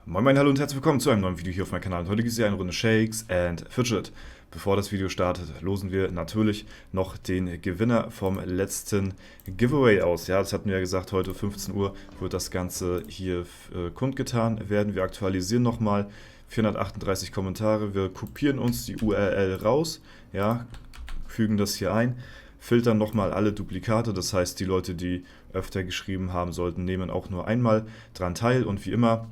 Moin Moin, hallo und herzlich willkommen zu einem neuen Video hier auf meinem Kanal. Und heute gibt es hier eine Runde Shakes and Fidget. Bevor das Video startet, losen wir natürlich noch den Gewinner vom letzten Giveaway aus. Ja, das hatten wir ja gesagt, heute 15 Uhr wird das Ganze hier kundgetan werden. Wir aktualisieren nochmal 438 Kommentare. Wir kopieren uns die URL raus, ja, fügen das hier ein, filtern nochmal alle Duplikate. Das heißt, die Leute, die öfter geschrieben haben sollten, nehmen auch nur einmal dran teil. Und wie immer,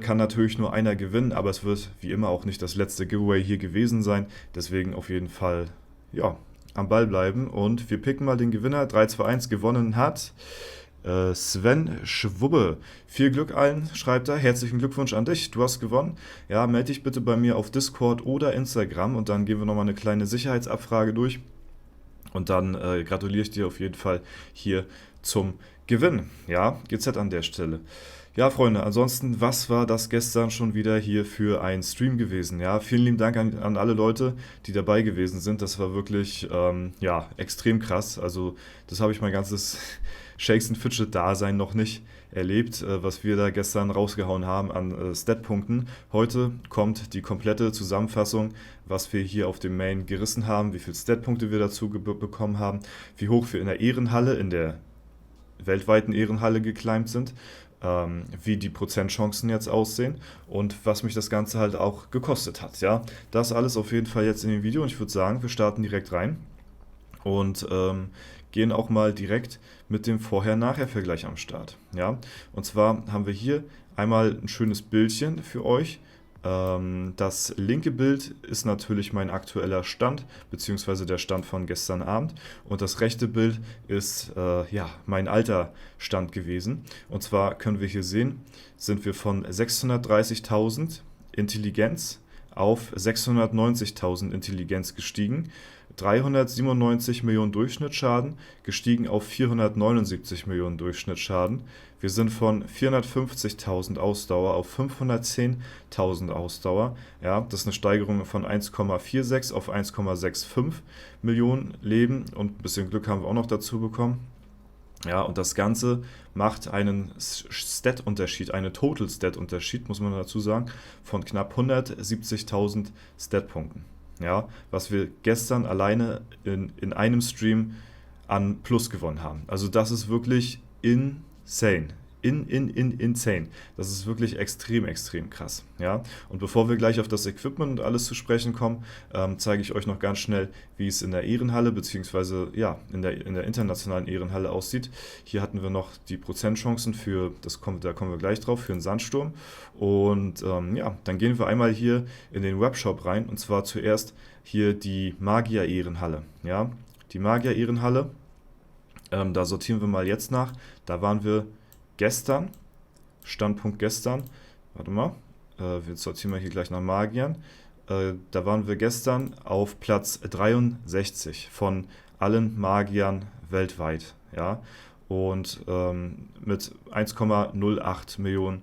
kann natürlich nur einer gewinnen, aber es wird wie immer auch nicht das letzte Giveaway hier gewesen sein. Deswegen auf jeden Fall ja, am Ball bleiben. Und wir picken mal den Gewinner. 3-2-1 gewonnen hat Sven Schwubbe. Viel Glück allen, schreibt er. Herzlichen Glückwunsch an dich, du hast gewonnen. Ja, melde dich bitte bei mir auf Discord oder Instagram und dann gehen wir nochmal eine kleine Sicherheitsabfrage durch. Und dann gratuliere ich dir auf jeden Fall hier zum Gewinn. Ja, GZ an der Stelle. Ja, Freunde, ansonsten, was war das gestern schon wieder hier für ein Stream gewesen? Ja, vielen lieben Dank an alle Leute, die dabei gewesen sind. Das war wirklich, ja, extrem krass. Also, das habe ich mein ganzes Shakes and Fidget-Dasein noch nicht erlebt, was wir da gestern rausgehauen haben an Stat-Punkten. Heute kommt die komplette Zusammenfassung, was wir hier auf dem Main gerissen haben, wie viele Stat-Punkte wir dazu bekommen haben, wie hoch wir in der Ehrenhalle, in der weltweiten Ehrenhalle geclimbt sind, wie die Prozentchancen jetzt aussehen und was mich das Ganze halt auch gekostet hat. Ja, das alles auf jeden Fall jetzt in dem Video und ich würde sagen, wir starten direkt rein und gehen auch mal direkt mit dem Vorher-Nachher-Vergleich am Start. Ja, und zwar haben wir hier einmal ein schönes Bildchen für euch. Das linke Bild ist natürlich mein aktueller Stand, beziehungsweise der Stand von gestern Abend. Und das rechte Bild ist ja, mein alter Stand gewesen. Und zwar können wir hier sehen, sind wir von 630.000 Intelligenz auf 690.000 Intelligenz gestiegen. 397 Millionen Durchschnittsschaden, gestiegen auf 479 Millionen Durchschnittsschaden. Wir sind von 450.000 Ausdauer auf 510.000 Ausdauer. Ja, das ist eine Steigerung von 1,46 auf 1,65 Millionen Leben und ein bisschen Glück haben wir auch noch dazu bekommen. Ja, und das Ganze macht einen Stat-Unterschied, einen Total-Stat-Unterschied, muss man dazu sagen, von knapp 170.000 Stat-Punkten. Ja, was wir gestern alleine in einem Stream an Plus gewonnen haben. Also das ist wirklich insane. Insane. Das ist wirklich extrem, extrem krass. Ja? Und bevor wir gleich auf das Equipment und alles zu sprechen kommen, zeige ich euch noch ganz schnell, wie es in der Ehrenhalle, beziehungsweise ja, in der internationalen Ehrenhalle aussieht. Hier hatten wir noch die Prozentchancen für, da kommen wir gleich drauf, für einen Sandsturm. Und ja, dann gehen wir einmal hier in den Webshop rein, und zwar zuerst hier die Magier-Ehrenhalle. Ja? Die Magier-Ehrenhalle, da sortieren wir mal jetzt nach. Da waren wir gestern, Standpunkt gestern, warte mal, wir sortieren mal hier gleich nach Magiern, da waren wir gestern auf Platz 63 von allen Magiern weltweit, ja, und mit 1,08 Millionen,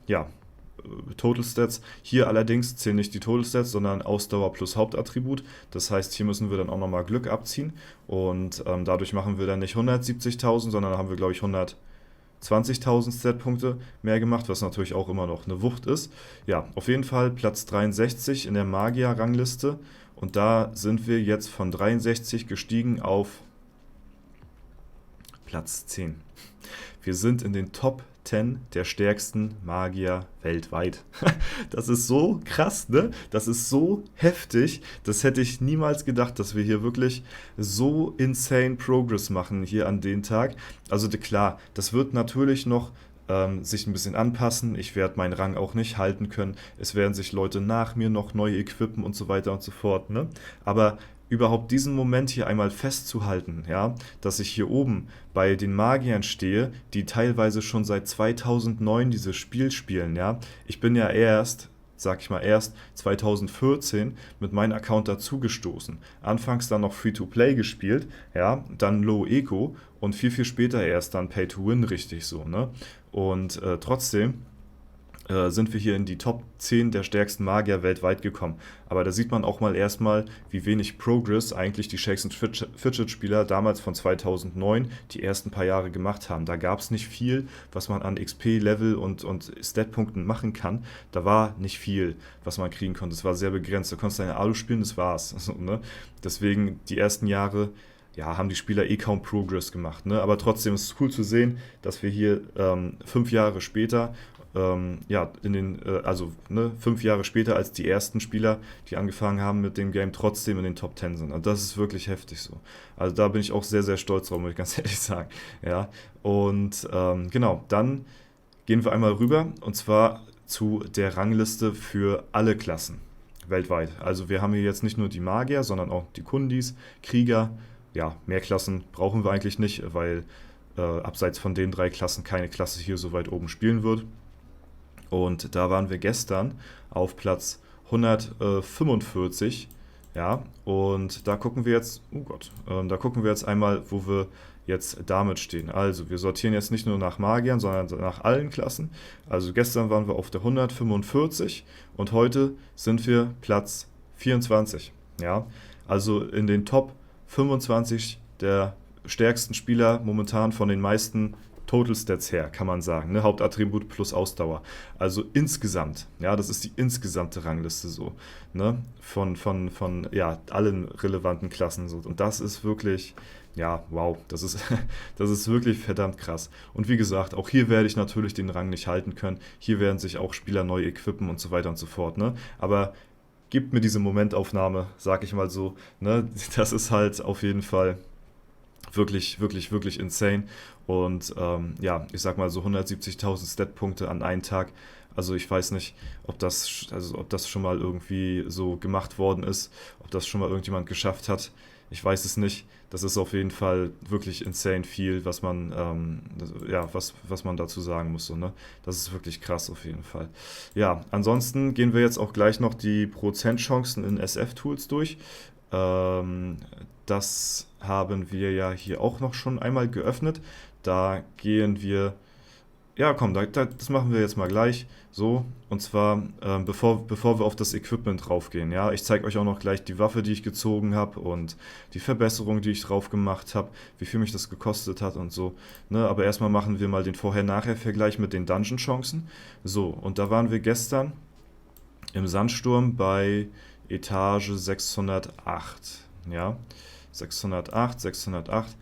ja, Total Stats. Hier allerdings zählen nicht die Total Stats, sondern Ausdauer plus Hauptattribut. Das heißt, hier müssen wir dann auch nochmal Glück abziehen und dadurch machen wir dann nicht 170.000, sondern haben wir, glaube ich, 120.000 Stat-Punkte mehr gemacht, was natürlich auch immer noch eine Wucht ist. Ja, auf jeden Fall Platz 63 in der Magier-Rangliste und da sind wir jetzt von 63 gestiegen auf Platz 10. Wir sind in den Top 10 der stärksten Magier weltweit. Das ist so krass, ne? Das ist so heftig. Das hätte ich niemals gedacht, dass wir hier wirklich so insane Progress machen hier an den Tag. Also klar, das wird natürlich noch sich ein bisschen anpassen. Ich werde meinen Rang auch nicht halten können. Es werden sich Leute nach mir noch neu equippen und so weiter und so fort, ne? Aber überhaupt diesen Moment hier einmal festzuhalten, ja, dass ich hier oben bei den Magiern stehe, die teilweise schon seit 2009 dieses Spiel spielen, ja. Ich bin ja erst 2014 mit meinem Account dazugestoßen. Anfangs dann noch Free-to-Play gespielt, ja, dann Low Eco und viel, viel später erst dann Pay-to-Win richtig so, ne. Und trotzdem sind wir hier in die Top 10 der stärksten Magier weltweit gekommen. Aber da sieht man auch mal erstmal, wie wenig Progress eigentlich die Shakes and Fidget-Spieler damals von 2009 die ersten paar Jahre gemacht haben. Da gab es nicht viel, was man an XP, Level und Stat-Punkten machen kann. Da war nicht viel, was man kriegen konnte. Es war sehr begrenzt. Du konntest deine Alu spielen, das war's. So, ne? Deswegen die ersten Jahre, ja, haben die Spieler eh kaum Progress gemacht. Ne? Aber trotzdem ist es cool zu sehen, dass wir hier 5 Jahre später ja, also 5 Jahre später als die ersten Spieler, die angefangen haben mit dem Game, trotzdem in den Top 10 sind. Und das ist wirklich heftig so. Also da bin ich auch sehr, sehr stolz drauf, muss ich ganz ehrlich sagen. Ja, und genau, dann gehen wir einmal rüber und zwar zu der Rangliste für alle Klassen weltweit. Also wir haben hier jetzt nicht nur die Magier, sondern auch die Kundis, Krieger. Ja, mehr Klassen brauchen wir eigentlich nicht, weil abseits von den 3 Klassen keine Klasse hier so weit oben spielen wird. Und da waren wir gestern auf Platz 145. Ja, und da gucken wir jetzt, oh Gott, da gucken wir jetzt einmal, wo wir jetzt damit stehen. Also, wir sortieren jetzt nicht nur nach Magiern, sondern nach allen Klassen. Also, gestern waren wir auf der 145 und heute sind wir Platz 24. Ja, also in den Top 25 der stärksten Spieler momentan von den meisten Total Stats her, kann man sagen. Ne? Hauptattribut plus Ausdauer. Also insgesamt, ja, das ist die insgesamte Rangliste so. Ne? Von ja, allen relevanten Klassen so. Und das ist wirklich, ja, wow, das ist, das ist wirklich verdammt krass. Und wie gesagt, auch hier werde ich natürlich den Rang nicht halten können. Hier werden sich auch Spieler neu equippen und so weiter und so fort. Ne? Aber gibt mir diese Momentaufnahme, sag ich mal so. Ne? Das ist halt auf jeden Fall wirklich, wirklich, wirklich insane. Und ja, ich sag mal so 170.000 Stat-Punkte an einem Tag. Also ich weiß nicht, ob das schon mal irgendwie so gemacht worden ist, ob das schon mal irgendjemand geschafft hat. Ich weiß es nicht. Das ist auf jeden Fall wirklich insane viel, was man, ja, was man dazu sagen muss. So, ne? Das ist wirklich krass auf jeden Fall. Ja, ansonsten gehen wir jetzt auch gleich noch die Prozentchancen in SF-Tools durch. Das haben wir ja hier auch noch schon einmal geöffnet. Da gehen wir, ja komm, das machen wir jetzt mal gleich so. Und zwar, bevor wir auf das Equipment draufgehen. Ja, ich zeige euch auch noch gleich die Waffe, die ich gezogen habe und die Verbesserung, die ich drauf gemacht habe, wie viel mich das gekostet hat und so. Ne? Aber erstmal machen wir mal den Vorher-Nachher-Vergleich mit den Dungeon-Chancen. So, und da waren wir gestern im Sandsturm bei Etage 608. Ja, 608.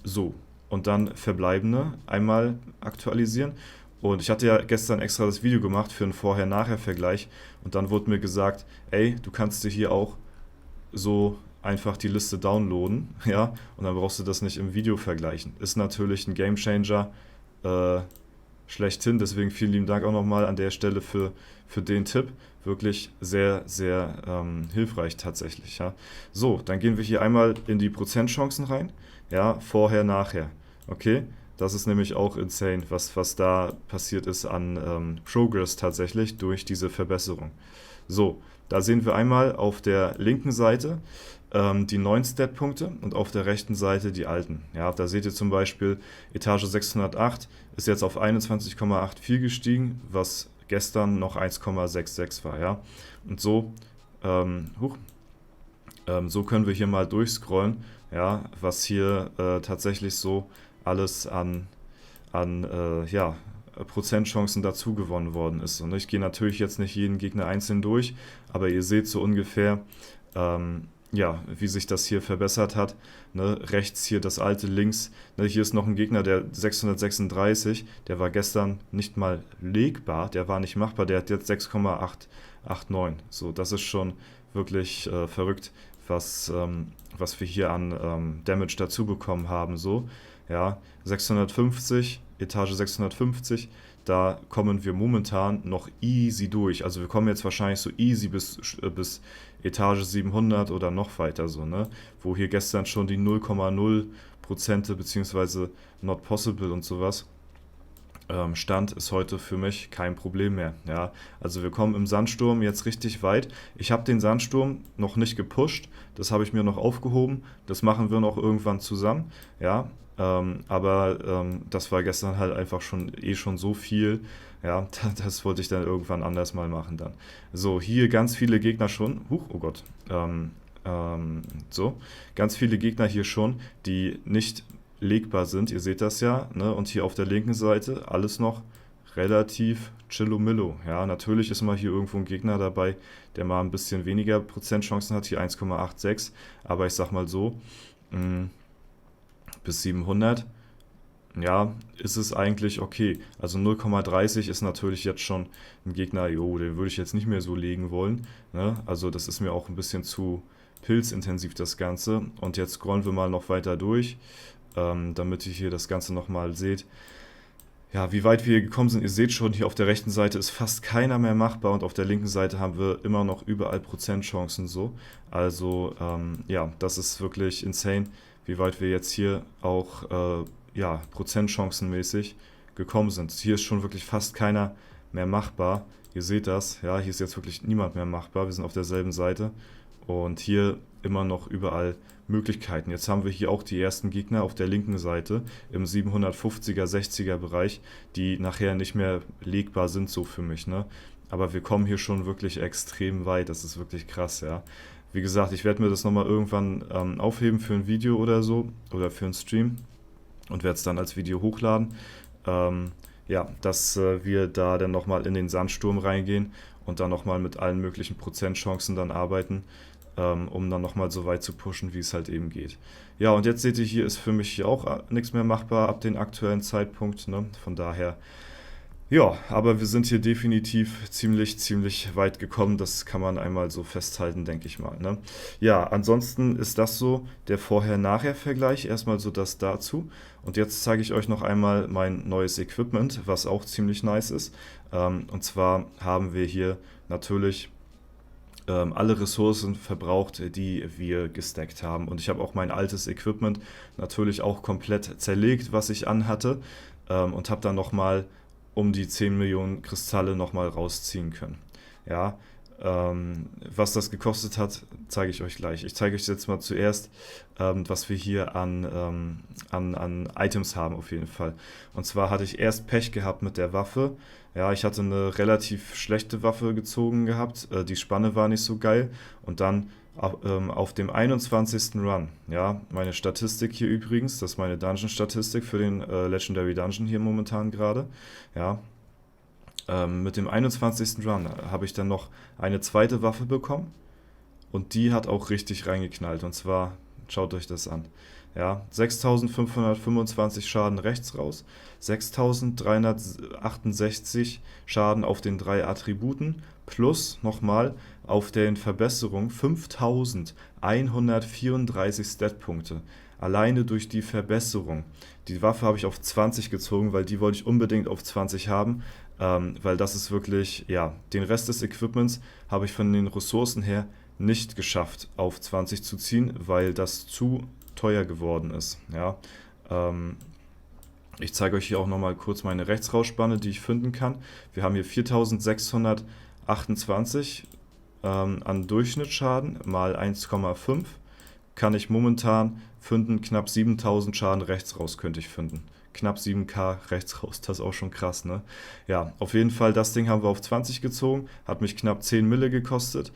So, und dann verbleibende einmal aktualisieren. Und ich hatte ja gestern extra das Video gemacht für einen Vorher-Nachher-Vergleich. Und dann wurde mir gesagt, ey, du kannst dir hier auch so einfach die Liste downloaden. Ja, und dann brauchst du das nicht im Video vergleichen. Ist natürlich ein Gamechanger schlechthin. Deswegen vielen lieben Dank auch nochmal an der Stelle für den Tipp. Wirklich sehr, sehr hilfreich tatsächlich. Ja. So, dann gehen wir hier einmal in die Prozentchancen rein. Ja, vorher, nachher. Okay, das ist nämlich auch insane, was da passiert ist an Progress tatsächlich durch diese Verbesserung. So, da sehen wir einmal auf der linken Seite die neuen Stat-Punkte und auf der rechten Seite die alten. Ja, da seht ihr zum Beispiel, Etage 608 ist jetzt auf 21,84 gestiegen, was gestern noch 1,66 war. Ja? Und so, so können wir hier mal durchscrollen, ja, was hier tatsächlich so alles an ja, Prozentchancen dazu gewonnen worden ist. Und ich gehe natürlich jetzt nicht jeden Gegner einzeln durch, aber ihr seht so ungefähr, ja, wie sich das hier verbessert hat. Ne, rechts hier das alte, links. Ne, hier ist noch ein Gegner, der 636, der war gestern nicht mal legbar, der war nicht machbar, der hat jetzt 6,889. So, das ist schon wirklich verrückt, was wir hier an Damage dazu bekommen haben. So, ja, 650, Etage 650. Da kommen wir momentan noch easy durch. Also wir kommen jetzt wahrscheinlich so easy bis Etage 700 oder noch weiter so, ne? Wo hier gestern schon die 0,0% beziehungsweise not possible und sowas Stand ist heute für mich kein Problem mehr. Ja, also wir kommen im Sandsturm jetzt richtig weit. Ich habe den Sandsturm noch nicht gepusht, das habe ich mir noch aufgehoben. Das machen wir noch irgendwann zusammen. Ja, aber das war gestern halt einfach schon so viel. Ja, das wollte ich dann irgendwann anders mal machen dann. So, hier ganz viele Gegner schon. Huch, oh Gott. So, ganz viele Gegner hier schon, die nicht legbar sind. Ihr seht das ja, ne? Und hier auf der linken Seite alles noch relativ chillomillo. Ja, natürlich ist mal hier irgendwo ein Gegner dabei, der mal ein bisschen weniger Prozentchancen hat, hier 1,86. Aber ich sag mal so, bis 700, ja, ist es eigentlich okay. Also 0,30 ist natürlich jetzt schon ein Gegner, jo, den würde ich jetzt nicht mehr so legen wollen. Ne? Also das ist mir auch ein bisschen zu pilzintensiv, das Ganze. Und jetzt scrollen wir mal noch weiter durch, damit ihr hier das Ganze nochmal seht. Ja, wie weit wir hier gekommen sind, ihr seht schon, hier auf der rechten Seite ist fast keiner mehr machbar und auf der linken Seite haben wir immer noch überall Prozentchancen so. Also ja, das ist wirklich insane, wie weit wir jetzt hier auch ja, prozentchancenmäßig gekommen sind. Hier ist schon wirklich fast keiner mehr machbar. Ihr seht das, ja, hier ist jetzt wirklich niemand mehr machbar. Wir sind auf derselben Seite und hier immer noch überall Möglichkeiten. Jetzt haben wir hier auch die ersten Gegner auf der linken Seite im 750er, 60er Bereich, die nachher nicht mehr legbar sind so für mich, ne? Aber wir kommen hier schon wirklich extrem weit, das ist wirklich krass, ja. Wie gesagt, ich werde mir das nochmal irgendwann aufheben für ein Video oder so oder für einen Stream und werde es dann als Video hochladen. Ja, dass wir da dann nochmal in den Sandsturm reingehen und dann nochmal mit allen möglichen Prozentchancen dann arbeiten, um dann nochmal so weit zu pushen, wie es halt eben geht. Ja, und jetzt seht ihr, hier ist für mich hier auch nichts mehr machbar ab dem aktuellen Zeitpunkt, ne? Von daher, ja, aber wir sind hier definitiv ziemlich weit gekommen. Das kann man einmal so festhalten, denke ich mal, ne? Ja, ansonsten ist das so der Vorher-Nachher-Vergleich. Erstmal so das dazu. Und jetzt zeige ich euch noch einmal mein neues Equipment, was auch ziemlich nice ist. Und zwar haben wir hier natürlich alle Ressourcen verbraucht, die wir gestackt haben. Und ich habe auch mein altes Equipment natürlich auch komplett zerlegt, was ich anhatte, und habe dann nochmal um die 10 Millionen Kristalle nochmal rausziehen können. Ja, was das gekostet hat, zeige ich euch gleich. Ich zeige euch jetzt mal zuerst, was wir hier an Items haben auf jeden Fall. Und zwar hatte ich erst Pech gehabt mit der Waffe. Ja, ich hatte eine relativ schlechte Waffe gezogen gehabt. Die Spanne war nicht so geil. Und dann auf dem 21. Run, ja, meine Statistik hier übrigens, das ist meine Dungeon-Statistik für den Legendary Dungeon hier momentan gerade, ja, mit dem 21. Run habe ich dann noch eine zweite Waffe bekommen und die hat auch richtig reingeknallt und zwar, schaut euch das an, ja, 6525 Schaden rechts raus, 6368 Schaden auf den 3 Attributen plus nochmal auf den Verbesserungen 5134 Statpunkte. Alleine durch die Verbesserung. Die Waffe habe ich auf 20 gezogen, weil die wollte ich unbedingt auf 20 haben, weil das ist wirklich, ja, den Rest des Equipments habe ich von den Ressourcen her nicht geschafft auf 20 zu ziehen, weil das zu teuer geworden ist. Ja, ich zeige euch hier auch nochmal kurz meine Rechtsrausspanne, die ich finden kann. Wir haben hier 4628 an Durchschnittsschaden mal 1,5 kann ich momentan finden, knapp 7000 Schaden rechts raus könnte ich finden. Knapp 7k rechts raus, das ist auch schon krass, ne? Ja, auf jeden Fall, das Ding haben wir auf 20 gezogen, hat mich knapp 10 Mille gekostet.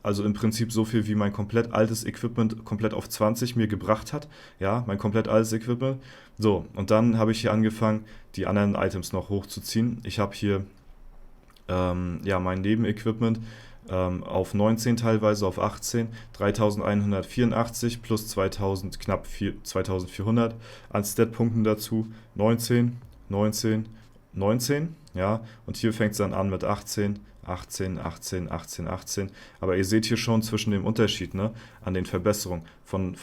Also im Prinzip so viel, wie mein komplett altes Equipment komplett auf 20 mir gebracht hat. Ja, mein komplett altes Equipment. So, und dann habe ich hier angefangen, die anderen Items noch hochzuziehen. Ich habe hier ja, mein Nebenequipment auf 19 teilweise, auf 18, 3184 plus 2000, knapp 2400 an Statpunkten dazu, 19, 19, 19, ja, und hier fängt es dann an mit 18, 18, 18, 18, 18, aber ihr seht hier schon zwischen dem Unterschied, ne, an den Verbesserungen von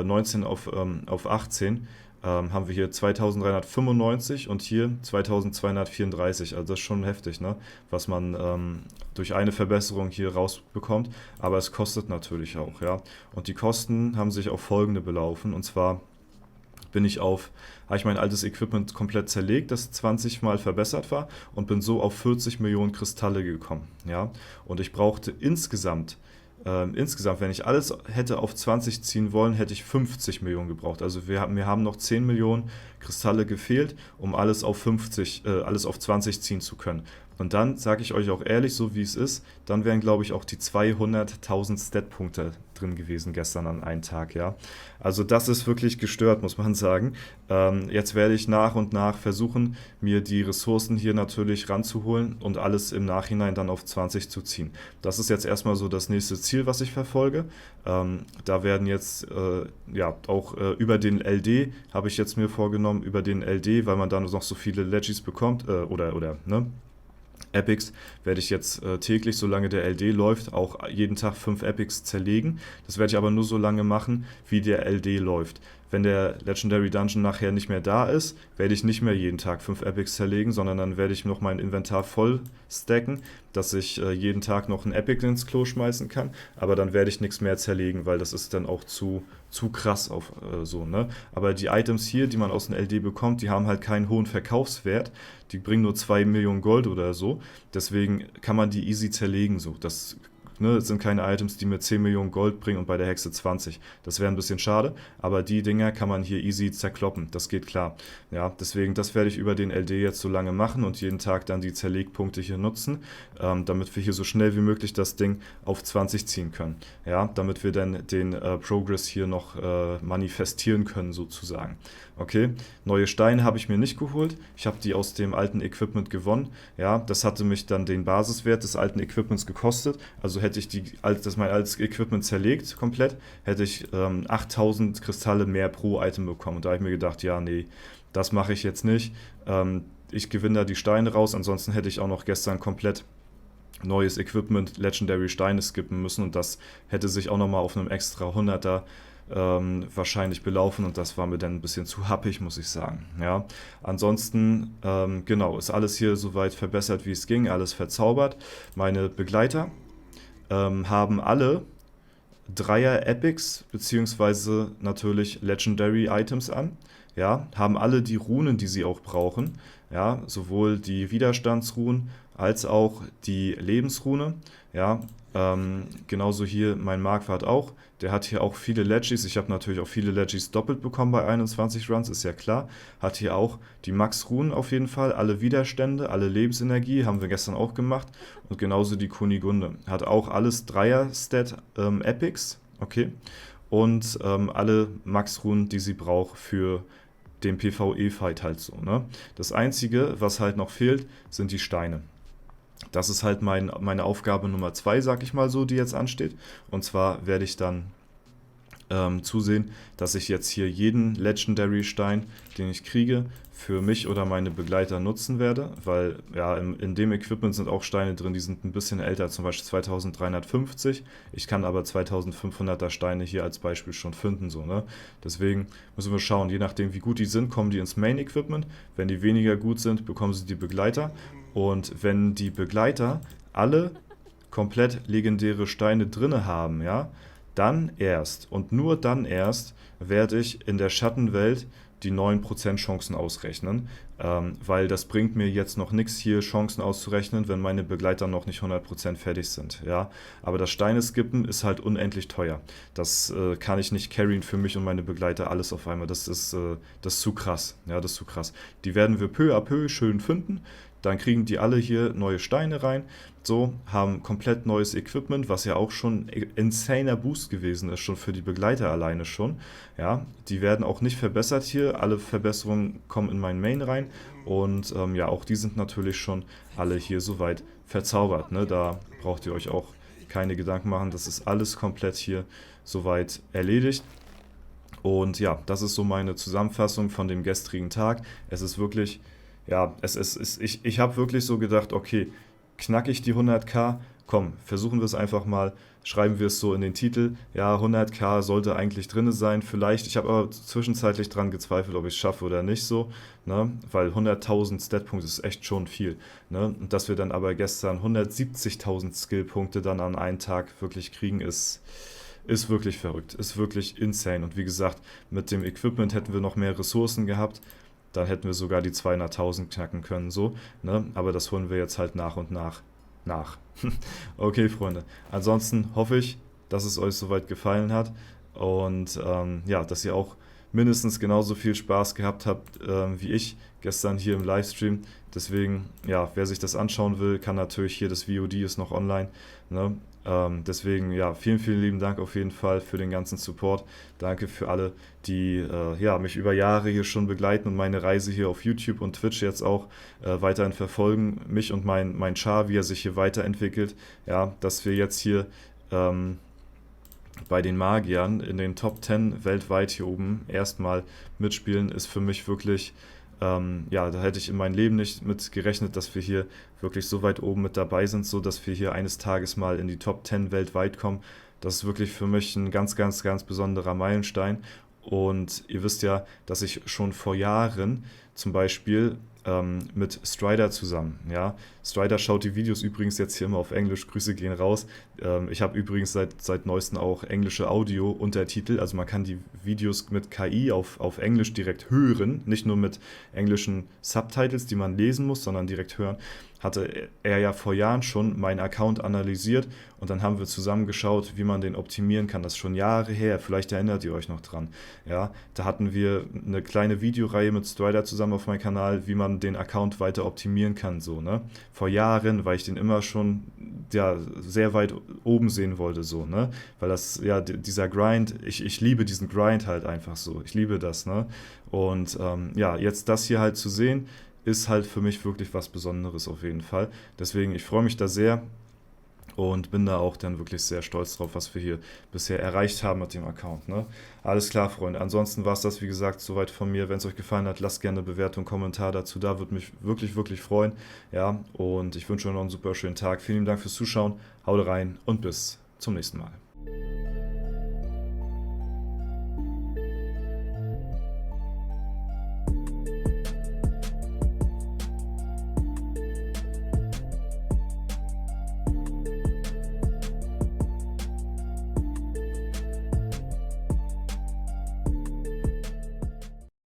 19 auf 18, haben wir hier 2395 und hier 2234. Also das ist schon heftig, ne? Was man durch eine Verbesserung hier rausbekommt. Aber es kostet natürlich auch, ja. Und die Kosten haben sich auf folgende belaufen. Und zwar habe ich mein altes Equipment komplett zerlegt, das 20 Mal verbessert war und bin so auf 40 Millionen Kristalle gekommen. Ja? Und ich brauchte insgesamt, wenn ich alles hätte auf 20 ziehen wollen, hätte ich 50 Millionen gebraucht. Also mir haben noch 10 Millionen Kristalle gefehlt, um alles auf 20 ziehen zu können. Und dann sage ich euch auch ehrlich, so wie es ist, dann wären, glaube ich, auch die 200.000 Stat-Punkte drin gewesen gestern an einem Tag, ja. Also das ist wirklich gestört, muss man sagen. Jetzt werde ich nach und nach versuchen, mir die Ressourcen hier natürlich ranzuholen und alles im Nachhinein dann auf 20 zu ziehen. Das ist jetzt erstmal so das nächste Ziel, was ich verfolge. Da werden jetzt auch über den LD, habe ich jetzt mir vorgenommen, über den LD, weil man dann noch so viele Legis bekommt, ne? Epics werde ich jetzt täglich, solange der LD läuft, auch jeden Tag 5 Epics zerlegen. Das werde ich aber nur so lange machen, wie der LD läuft. Wenn der Legendary Dungeon nachher nicht mehr da ist, werde ich nicht mehr jeden Tag 5 Epics zerlegen, sondern dann werde ich noch mein Inventar voll stacken, dass ich jeden Tag noch ein Epic ins Klo schmeißen kann, aber dann werde ich nichts mehr zerlegen, weil das ist dann auch zu krass auf so, ne? Aber die Items hier, die man aus dem LD bekommt, die haben halt keinen hohen Verkaufswert, die bringen nur 2 Millionen Gold oder so, deswegen kann man die easy zerlegen so. Das sind keine Items, die mir 10 Millionen Gold bringen und bei der Hexe 20. Das wäre ein bisschen schade, aber die Dinger kann man hier easy zerkloppen, das geht klar. Ja, deswegen, das werde ich über den LD jetzt so lange machen und jeden Tag dann die Zerlegpunkte hier nutzen, damit wir hier so schnell wie möglich das Ding auf 20 ziehen können. Ja, damit wir dann den Progress hier noch manifestieren können sozusagen. Okay, neue Steine habe ich mir nicht geholt. Ich habe die aus dem alten Equipment gewonnen. Ja, das hatte mich dann den Basiswert des alten Equipments gekostet. Also hätte ich mein altes Equipment zerlegt komplett, hätte ich 8000 Kristalle mehr pro Item bekommen. Und da habe ich mir gedacht, ja, nee, das mache ich jetzt nicht. Ich gewinne da die Steine raus. Ansonsten hätte ich auch noch gestern komplett neues Equipment, Legendary Steine skippen müssen. Und das hätte sich auch nochmal auf einem extra 100er wahrscheinlich belaufen und das war mir dann ein bisschen zu happig, muss ich sagen. Ja. Ansonsten, genau, ist alles hier soweit verbessert, wie es ging, alles verzaubert. Meine Begleiter haben alle Dreier Epics beziehungsweise natürlich Legendary Items an. Ja, haben alle die Runen, die sie auch brauchen. Ja, sowohl die Widerstandsrunen als auch die Lebensrune. Ja, genauso hier mein Marquardt auch. Der hat hier auch viele Legis. Ich habe natürlich auch viele Legis doppelt bekommen bei 21 Runs, ist ja klar. Hat hier auch die Max-Runen auf jeden Fall. Alle Widerstände, alle Lebensenergie haben wir gestern auch gemacht. Und genauso die Kunigunde. Hat auch alles Dreier-Stat-Epics. Okay. Und alle Max-Runen, die sie braucht für den PvE-Fight halt so. Ne? Das Einzige, was halt noch fehlt, sind die Steine. Das ist halt meine Aufgabe Nummer 2, sag ich mal so, die jetzt ansteht. Und zwar werde ich dann zusehen, dass ich jetzt hier jeden Legendary-Stein, den ich kriege, für mich oder meine Begleiter nutzen werde, weil ja, in dem Equipment sind auch Steine drin, die sind ein bisschen älter, zum Beispiel 2350. Ich kann aber 2500er Steine hier als Beispiel schon finden, so, ne? Deswegen müssen wir schauen, je nachdem wie gut die sind, kommen die ins Main-Equipment. Wenn die weniger gut sind, bekommen sie die Begleiter. Und wenn die Begleiter alle komplett legendäre Steine drinne haben, ja, dann erst und nur dann erst werde ich in der Schattenwelt die 9% Chancen ausrechnen, weil das bringt mir jetzt noch nichts hier Chancen auszurechnen, wenn meine Begleiter noch nicht 100% fertig sind, ja. Aber das Steineskippen ist halt unendlich teuer. Das kann ich nicht carryen für mich und meine Begleiter alles auf einmal. Das ist zu krass, ja, das ist zu krass. Die werden wir peu à peu schön finden. Dann kriegen die alle hier neue Steine rein, so, haben komplett neues Equipment, was ja auch schon insaner Boost gewesen ist, schon für die Begleiter alleine schon. Ja, die werden auch nicht verbessert hier, alle Verbesserungen kommen in meinen Main rein und ja, auch die sind natürlich schon alle hier soweit verzaubert. Ne? Da braucht ihr euch auch keine Gedanken machen, das ist alles komplett hier soweit erledigt. Und ja, das ist so meine Zusammenfassung von dem gestrigen Tag. Es ist wirklich... Ja, ich habe wirklich so gedacht, okay, knacke ich die 100k? Komm, versuchen wir es einfach mal, schreiben wir es so in den Titel. Ja, 100k sollte eigentlich drin sein, vielleicht. Ich habe aber zwischenzeitlich dran gezweifelt, ob ich es schaffe oder nicht so, ne? Weil 100.000 Statpunkte ist echt schon viel. Ne? Und dass wir dann aber gestern 170.000 Skillpunkte dann an einem Tag wirklich kriegen, ist ist wirklich verrückt, ist wirklich insane. Und wie gesagt, mit dem Equipment hätten wir noch mehr Ressourcen gehabt, dann hätten wir sogar die 200.000 knacken können, so, ne? Aber das holen wir jetzt halt nach und nach. Okay, Freunde. Ansonsten hoffe ich, dass es euch soweit gefallen hat und ja, dass ihr auch mindestens genauso viel Spaß gehabt habt wie ich gestern hier im Livestream. Deswegen, ja, wer sich das anschauen will, kann natürlich hier, das VOD ist noch online. Ne? Deswegen, ja, vielen, vielen lieben Dank auf jeden Fall für den ganzen Support. Danke für alle, die ja, mich über Jahre hier schon begleiten und meine Reise hier auf YouTube und Twitch jetzt auch weiterhin verfolgen. Mich und mein Char, wie er sich hier weiterentwickelt. Ja, dass wir jetzt hier bei den Magiern in den Top 10 weltweit hier oben erstmal mitspielen, ist für mich wirklich, ja, da hätte ich in meinem Leben nicht mit gerechnet, dass wir hier wirklich so weit oben mit dabei sind, so dass wir hier eines Tages mal in die Top 10 weltweit kommen. Das ist wirklich für mich ein ganz, ganz, ganz besonderer Meilenstein. Und ihr wisst ja, dass ich schon vor Jahren zum Beispiel mit Strider zusammen. Ja? Strider schaut die Videos übrigens jetzt hier immer auf Englisch, Grüße gehen raus. Ich habe übrigens seit neuestem auch englische Audio-Untertitel, also man kann die Videos mit KI auf Englisch direkt hören, nicht nur mit englischen Subtitles, die man lesen muss, sondern direkt hören. Hatte er ja vor Jahren schon meinen Account analysiert und dann haben wir zusammen geschaut, wie man den optimieren kann. Das ist schon Jahre her, vielleicht erinnert ihr euch noch dran. Ja, da hatten wir eine kleine Videoreihe mit Strider zusammen auf meinem Kanal, wie man den Account weiter optimieren kann. So, ne? Vor Jahren, weil ich den immer schon ja, sehr weit oben sehen wollte, so, ne? Weil das, ja, dieser Grind, ich liebe diesen Grind halt einfach so. Ich liebe das, ne? Und ja, jetzt das hier halt zu sehen, ist halt für mich wirklich was Besonderes auf jeden Fall. Deswegen, ich freue mich da sehr und bin da auch dann wirklich sehr stolz drauf, was wir hier bisher erreicht haben mit dem Account. Ne? Alles klar, Freunde. Ansonsten war es das, wie gesagt, soweit von mir. Wenn es euch gefallen hat, lasst gerne eine Bewertung, Kommentar dazu. Da würde mich wirklich, wirklich freuen. Ja, und ich wünsche euch noch einen super schönen Tag. Vielen Dank fürs Zuschauen. Haut rein und bis zum nächsten Mal.